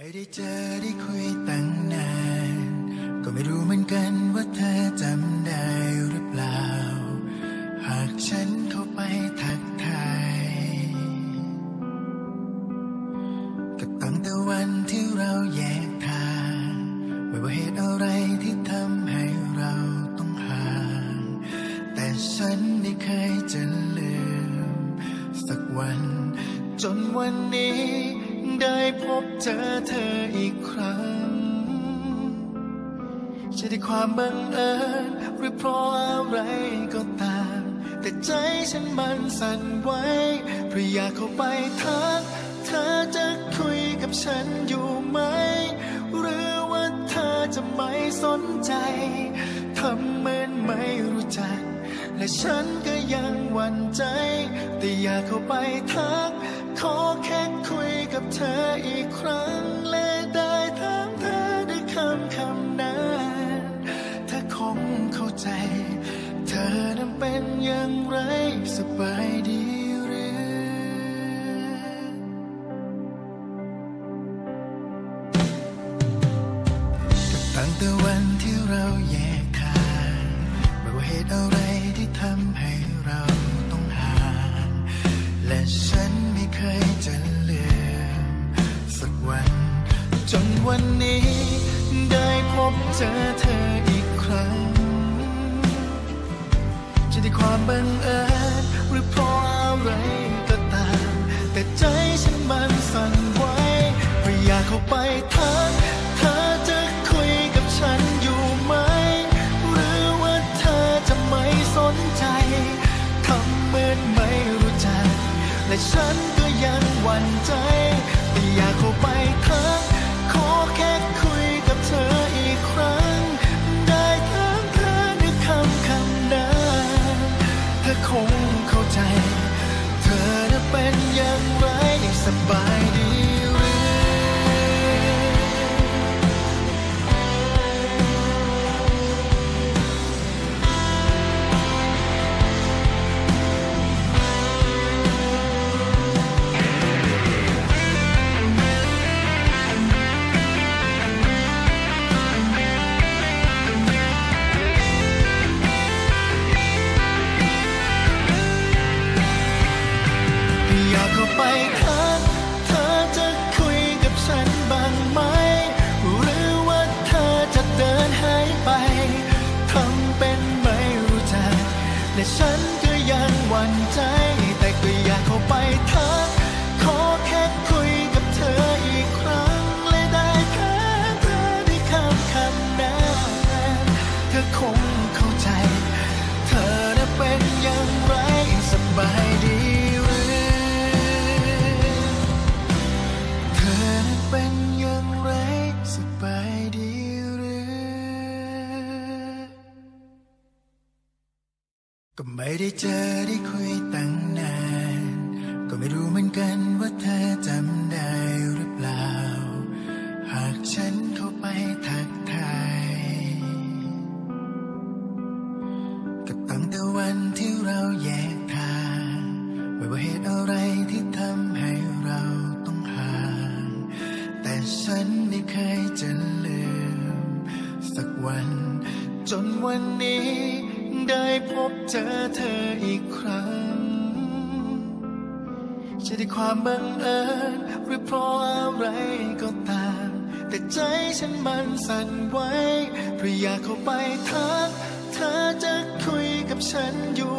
ไม่ได้เจอได้คุยตั้งนานก็ไม่รู้เหมือนกันว่าเธอจำได้หรือเปล่าหากฉันเข้าไปทักทายก็ตั้งแต่วันที่เราแยกทางไม่ว่าเหตุอะไรที่ทำให้เราต้องห่างแต่ฉันไม่เคยจะลืมสักวันจนวันนี้ได้พบเจอเธออีกครั้งจะได้ความบังเอิญหรือเพราะอะไรก็ตามแต่ใจฉันมันสั่นไหวเพราะอยากเข้าไปทักเธอจะคุยกับฉันอยู่ไหมหรือว่าเธอจะไม่สนใจทำเหมือนไม่รู้จักและฉันก็ยังหวั่นใจแต่อยากเข้าไปทักขอแค่คุยกับเธออีกครั้งและได้ถามเธอด้วยคำนั้นเธอคงเข้าใจเธอนั้นเป็นอย่างไรสบายดีหรือตั้งแต่วันที่เราแยกทางไม่ว่าเหตุอะไรที่ทำให้เราต้องห่างและฉันไม่เคยจะลืมสักวันจนวันนี้ได้พบเจอเธออีกครั้งจะได้ความบังเอิญหรือเพราะอะไรก็ตามแต่ใจฉันมันสั่นไหวเพราะอยากเข้าไปทักเธอจะคุยกับฉันอยู่ไหมหรือว่าเธอจะไม่สนใจทำเหมือนไม่รู้จักและฉันก็ยังหวั่นใจแต่อยากเข้าไปทักขอแค่คุยกับเธออีกครั้งได้ถามเธอด้วยคำนั้นเธอคงเข้าใจเธอน่ะเป็นอย่างไรสบายดีหรือไปทักเธอจะคุยกับฉันบ้างไหมหรือว่าเธอจะเดินหายไปทำเป็นไม่รู้จักและฉันก็ยังหวั่นใจแต่ก็อยากเข้าไปทักขอแค่คุยกับเธออีกครั้งและได้แค่เธอด้วยคำนั้นเธอคงเข้าใจเธอน่ะเป็นอย่างไรสบายดีเป็นอย่างไรสบายดีหรือก็ไม่ได้เจอได้คุยตั้งนานก็ไม่รู้เหมือนกันว่าเธอจำได้หรือเปล่าหากฉันเข้าไปทักทายก็ตั้งแต่วันที่เราแยกทางไม่ว่าเหตุอะไรที่ทำให้เราต้องห่างแต่ฉันไม่เคยจะลืมสักวันจนวันนี้ได้พบเจอเธออีกครั้งจะได้ความบังเอิญหรือเพราะอะไรก็ตามแต่ใจฉันมันสั่นไหวเพราะอยากเข้าไปทักเธอจะคุยกับฉันอยู่